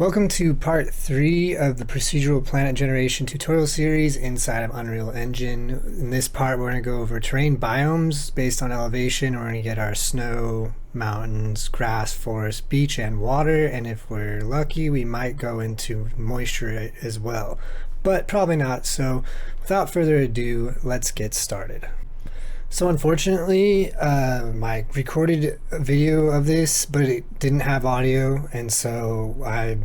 Welcome to part 3 of the Procedural Planet Generation tutorial series inside of Unreal Engine. In this part we're going to go over terrain biomes based on elevation. We're going to get our snow, mountains, grass, forest, beach, and water, and if we're lucky we might go into moisture as well, but probably not. So without further ado, let's get started. So unfortunately, I recorded a video of this, but it didn't have audio, and so I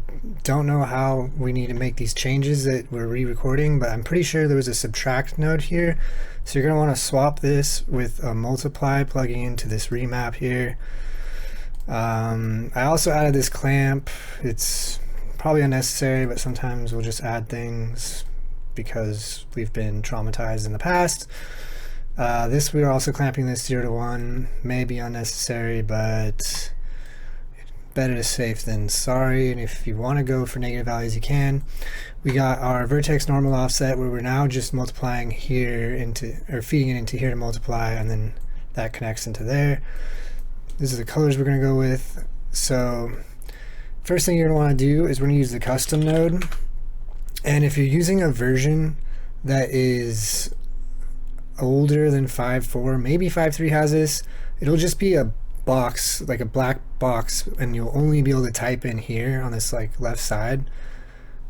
don't know how we need to make these changes that we're re-recording, but I'm pretty sure there was a subtract node here. So you're going to want to swap this with a multiply, plugging into this remap here. I also added this clamp. It's probably unnecessary, but sometimes we'll just add things because we've been traumatized in the past. This we are also clamping this 0 to 1, may be unnecessary, but better to safe than sorry. And if you want to go for negative values, you can. We got our vertex normal offset where we're now just multiplying here into, or feeding it into here to multiply, and then that connects into there. These are the colors we're going to go with. So first thing you're going to want to do is we're going to use the custom node. And if you're using a version that is older than 5.4, maybe 5.3 has this, it'll just be a box, like a black box, and you'll only be able to type in here on this like left side,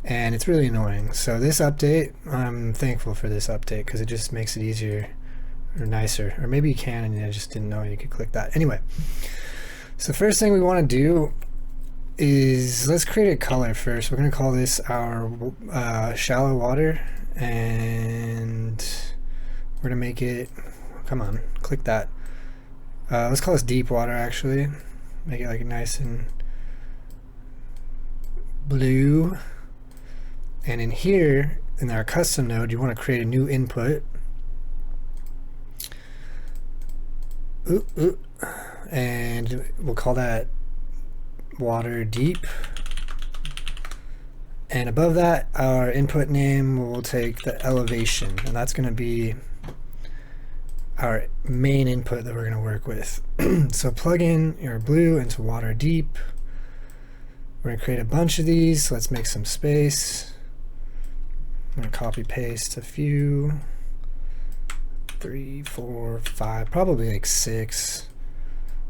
and it's really annoying. So this update, I'm thankful for this update because it just makes it easier or nicer, or maybe you can and I just didn't know you could click that. Anyway, so first thing we want to do is let's create a color first. We're going to call this our shallow water, and we're gonna make it, come on, click that. Let's call this deep water actually. Make it like nice and blue. And in here, in our custom node, you want to create a new input. And we'll call that water deep. And above that, our input name, will take the elevation, and that's going to be our main input that we're going to work with. So plug in your blue into water deep. We're going to create a bunch of these. Let's make some space. I'm going to copy paste a few, 3, 4, 5, probably like 6.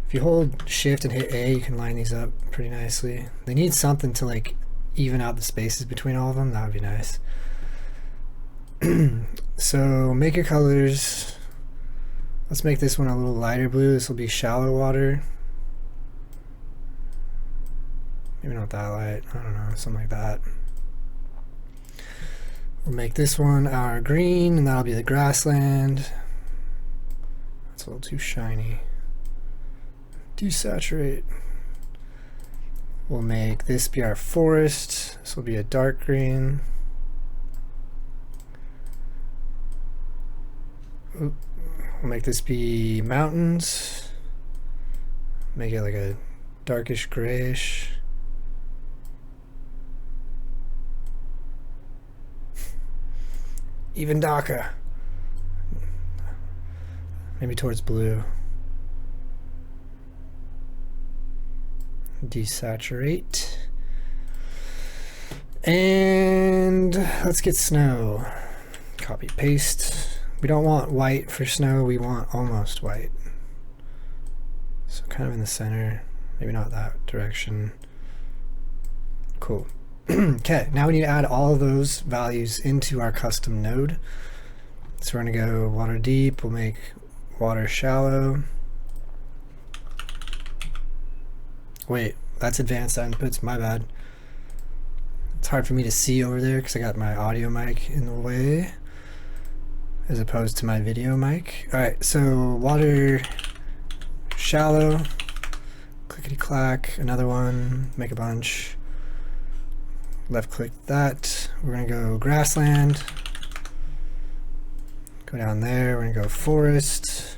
If you hold shift and hit A, you can line these up pretty nicely. They need something to like even out the spaces between all of them. That would be nice. So make your colors. Let's make this one a little lighter blue. This will be shallow water. Maybe not that light. I don't know, something like that. We'll make this one our green, and that'll be the grassland. That's a little too shiny. Desaturate. We'll make this be our forest. This will be a dark green. Oop. We'll make this be mountains. Make it like a darkish grayish. Even darker. Maybe towards blue. Desaturate. And let's get snow. Copy paste. We don't want white for snow, we want almost white. So kind of in the center, maybe not that direction. Cool. Okay, now we need to add all of those values into our custom node. So we're going to go water deep, we'll make water shallow. Wait, that's advanced inputs, my bad. It's hard for me to see over there because I got my audio mic in the way as opposed to my video mic. Alright, so water shallow, clickety clack, another one, make a bunch. Left click that. We're gonna go grassland. Go down there, we're gonna go forest.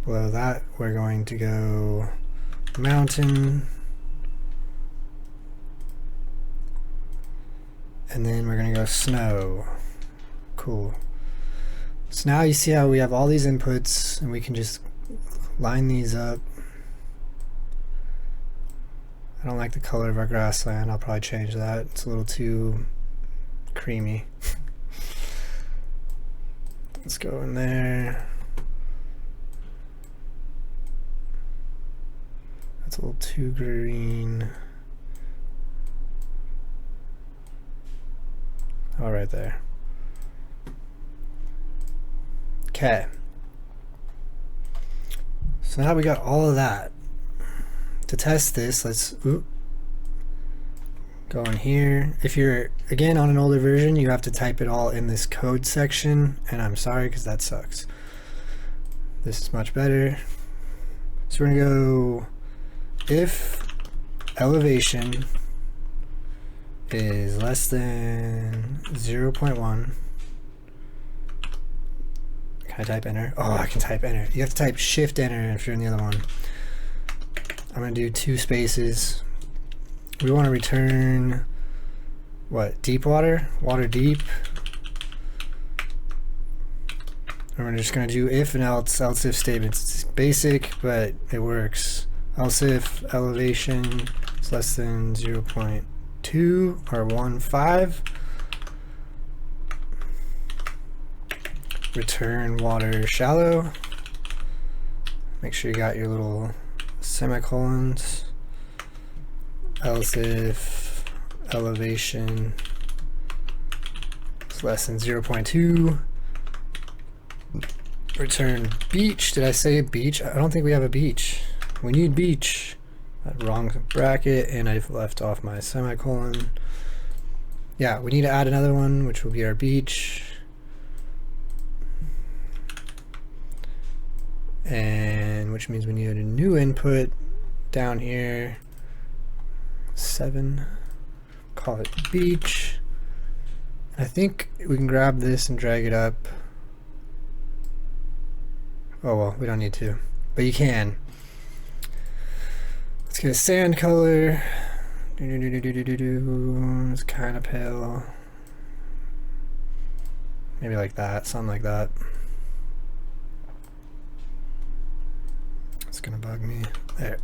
Below that, we're going to go mountain. And then we're gonna go snow. Cool. So now you see how we have all these inputs and we can just line these up I don't like the color of our grassland. I'll probably change that. It's a little too creamy. Let's go in there. That's a little too green. All right there. Okay. So now we got all of that. To test this, let's go in here. If you're, again, on an older version, you have to type it all in this code section, and I'm sorry because that sucks. This is much better. So we're gonna go if elevation is less than 0.1. Can I type enter? Oh, I can type enter. You have to type shift enter if you're in the other one. I'm going to do 2 spaces. We want to return, what, deep water? Water deep. And we're just going to do if and else if statements. It's basic, but it works. Else if elevation is less than 0.2 or 1.5. Return water shallow. Make sure you got your little semicolons. Else if elevation is less than 0.2. Return beach. Did I say beach? I don't think we have a beach. We need beach. Wrong bracket, and I've left off my semicolon. Yeah, we need to add another one, which will be our beach. And which means we need a new input down here. 7. Call it beach. I think we can grab this and drag it up. Oh well, we don't need to, but you can. Let's get a sand color. It's kind of pale. Maybe like that, something like that. It's gonna bug me. There.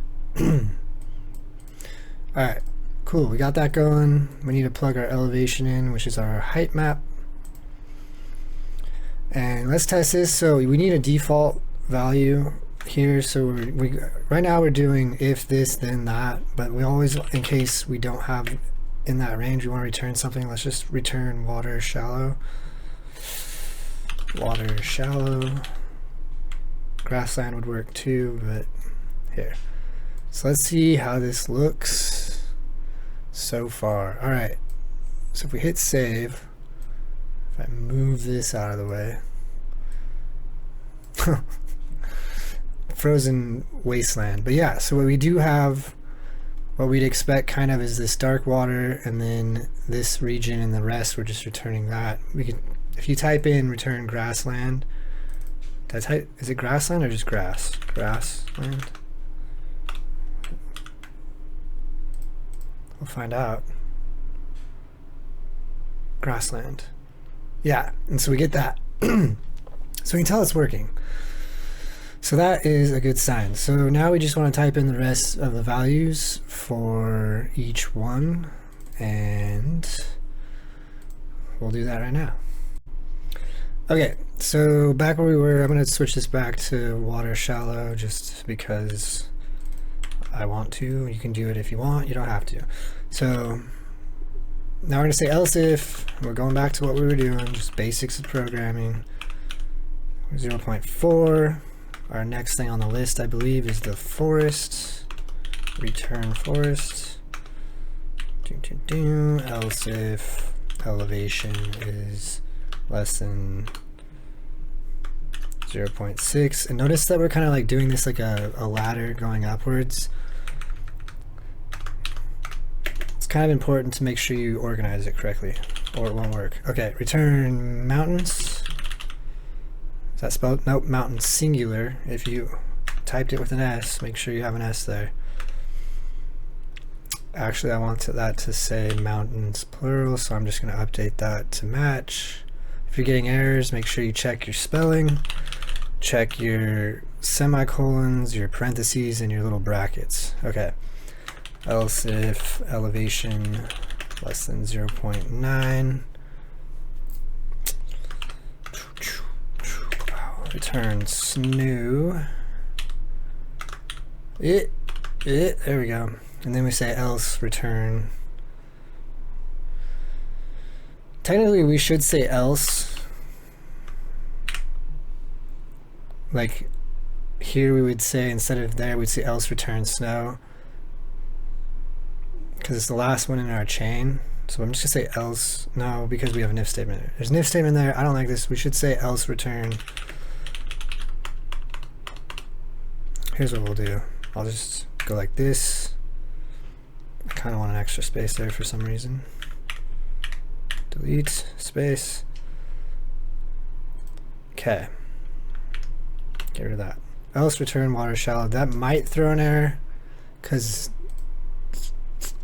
Alright, cool. We got that going. We need to plug our elevation in, which is our height map. And let's test this. So we need a default value here. So right now we're doing if this, then that. But we always, in case we don't have in that range, we want to return something. Let's just return water shallow. Water shallow. Grassland would work too, but here. So let's see how this looks so far. All right, so if we hit save, if I move this out of the way, frozen wasteland. But yeah, so what we do have, what we'd expect kind of is this dark water, and then this region and the rest, we're just returning that. We could, if you type in return grassland, did I type, is it grassland or just grass? Grassland? We'll find out. Grassland. Yeah, and so we get that. So we can tell it's working. So that is a good sign. So now we just want to type in the rest of the values for each one, and we'll do that right now. Okay, so back where we were, I'm going to switch this back to water shallow just because I want to. You can do it if you want, you don't have to. So now we're going to say else if. We're going back to what we were doing, just basics of programming. 0.4. Our next thing on the list, I believe, is the forest. Return forest. Else if elevation is less than 0.6. And notice that we're kind of like doing this like a ladder going upwards. It's kind of important to make sure you organize it correctly or it won't work. Okay, return mountains. Is that spelled? Nope, mountain singular. If you typed it with an S, make sure you have an S there. Actually, I want that to say mountains plural, so I'm just going to update that to match. If you're getting errors, make sure you check your spelling, check your semicolons, your parentheses, and your little brackets. Okay. else if elevation less than 0.9, return snow. There we go. And then we say else return. Technically we should say else. Like here we would say, instead of there, we'd say else return snow, because it's the last one in our chain. So I'm just gonna say else. No, because we have an if statement. There's an if statement there. I don't like this. We should say else return. Here's what we'll do. I'll just go like this. I kind of want an extra space there for some reason. Delete space. Okay. Get rid of that. Else return water shallow. That might throw an error because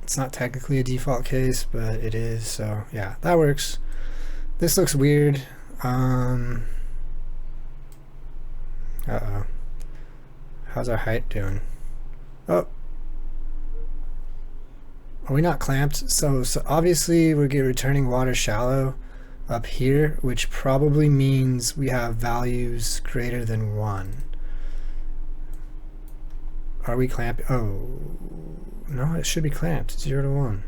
it's not technically a default case, but it is. So yeah, that works. This looks weird. Uh-oh. How's our height doing? Oh. Are we not clamped? So obviously we're returning water shallow up here, which probably means we have values greater than 1. Are we clamped? Oh, no, it should be clamped. 0 to 1.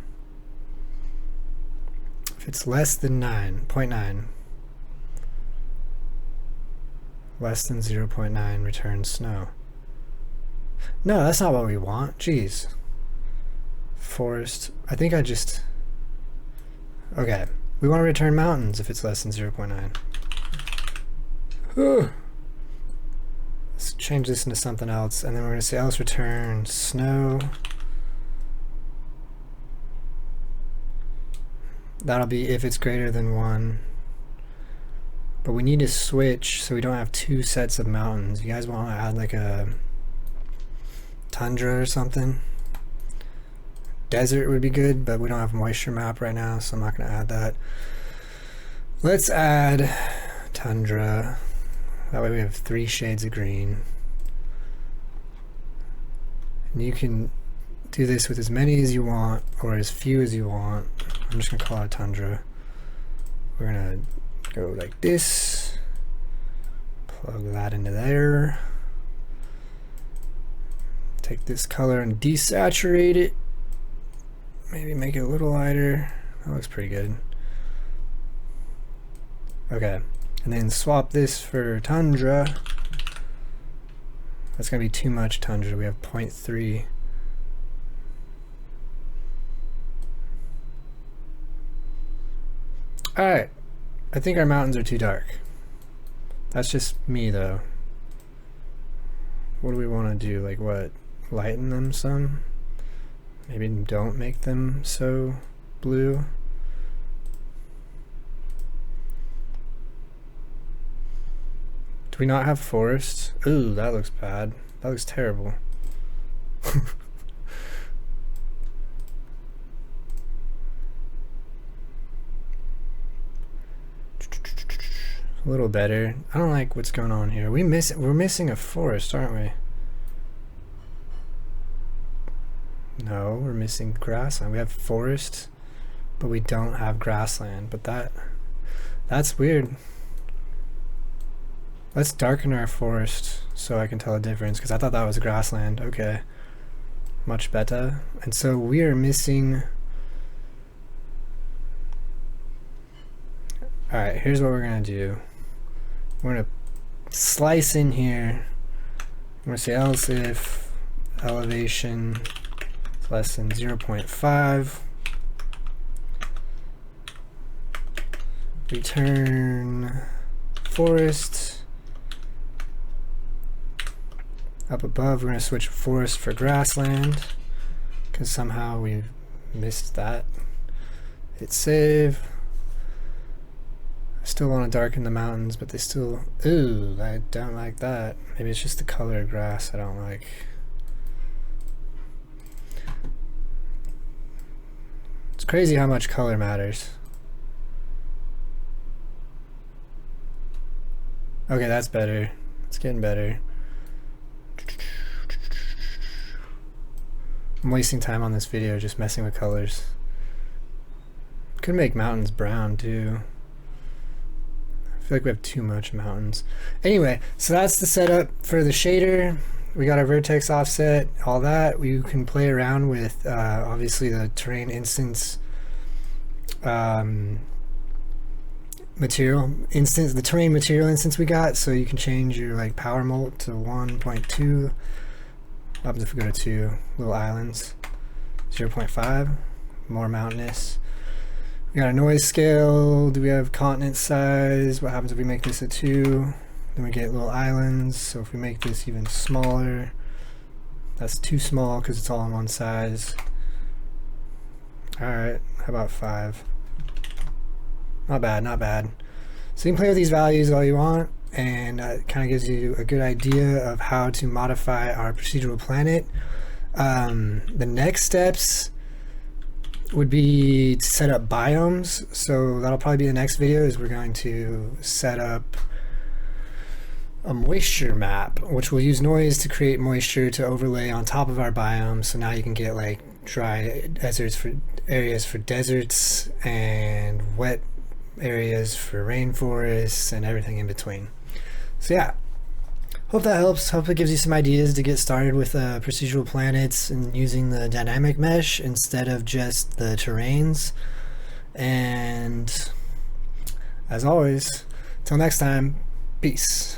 If it's less than 0.9, less than 0.9, return snow. No, that's not what we want. Jeez. Forest. I think I just... Okay. We want to return mountains if it's less than 0.9. Let's change this into something else, and then we're going to say else return snow. That'll be if it's greater than 1. But we need to switch so we don't have 2 sets of mountains. You guys want to add like a tundra or something? Desert would be good, but we don't have a moisture map right now, so I'm not going to add that. Let's add tundra. That way we have 3 shades of green. And you can do this with as many as you want or as few as you want. I'm just going to call it tundra. We're going to go like this. Plug that into there. Take this color and desaturate it. Maybe make it a little lighter. That looks pretty good. Okay, and then swap this for tundra. That's gonna be too much tundra. We have 0.3. Alright, I think our mountains are too dark. That's just me though. What do we want to do? Like what? Lighten them some? Maybe don't make them so blue. Do we not have forests? Ooh, that looks bad. That looks terrible. A little better. I don't like what's going on here. We're missing a forest, aren't we? No, we're missing grassland. We have forest, but we don't have grassland. But that's weird. Let's darken our forest so I can tell a difference, because I thought that was grassland. Okay. Much better. And so we are missing... Alright, here's what we're going to do. We're going to slice in here. I'm going to say else if elevation is less than 0.5. Return forest. Up above, we're going to switch forest for grassland, because somehow we missed that. Hit save. I still want to darken the mountains, but they still... Ooh, I don't like that. Maybe it's just the color of grass I don't like. It's crazy how much color matters. Okay, that's better. It's getting better. I'm wasting time on this video just messing with colors. Could make mountains brown too. I feel like we have too much mountains. Anyway, so that's the setup for the shader. We got our vertex offset, all that. We can play around with obviously the terrain instance material instance, the terrain material instance we got. So you can change your like power molt to 1.2. What happens if we go to 2? Little islands. 0.5, more mountainous. We got a noise scale. Do we have continent size? What happens if we make this a 2? Then we get little islands. So if we make this even smaller, that's too small because it's all in one size. Alright, how about 5? Not bad, not bad. So you can play with these values all you want, and it kind of gives you a good idea of how to modify our procedural planet. The next steps would be to set up biomes. So that'll probably be the next video, is we're going to set up a moisture map, which will use noise to create moisture to overlay on top of our biome. So now you can get like dry deserts for areas for deserts and wet areas for rainforests and everything in between. So yeah, hope that helps. Hope it gives you some ideas to get started with procedural planets and using the dynamic mesh instead of just the terrains. And as always, till next time, peace.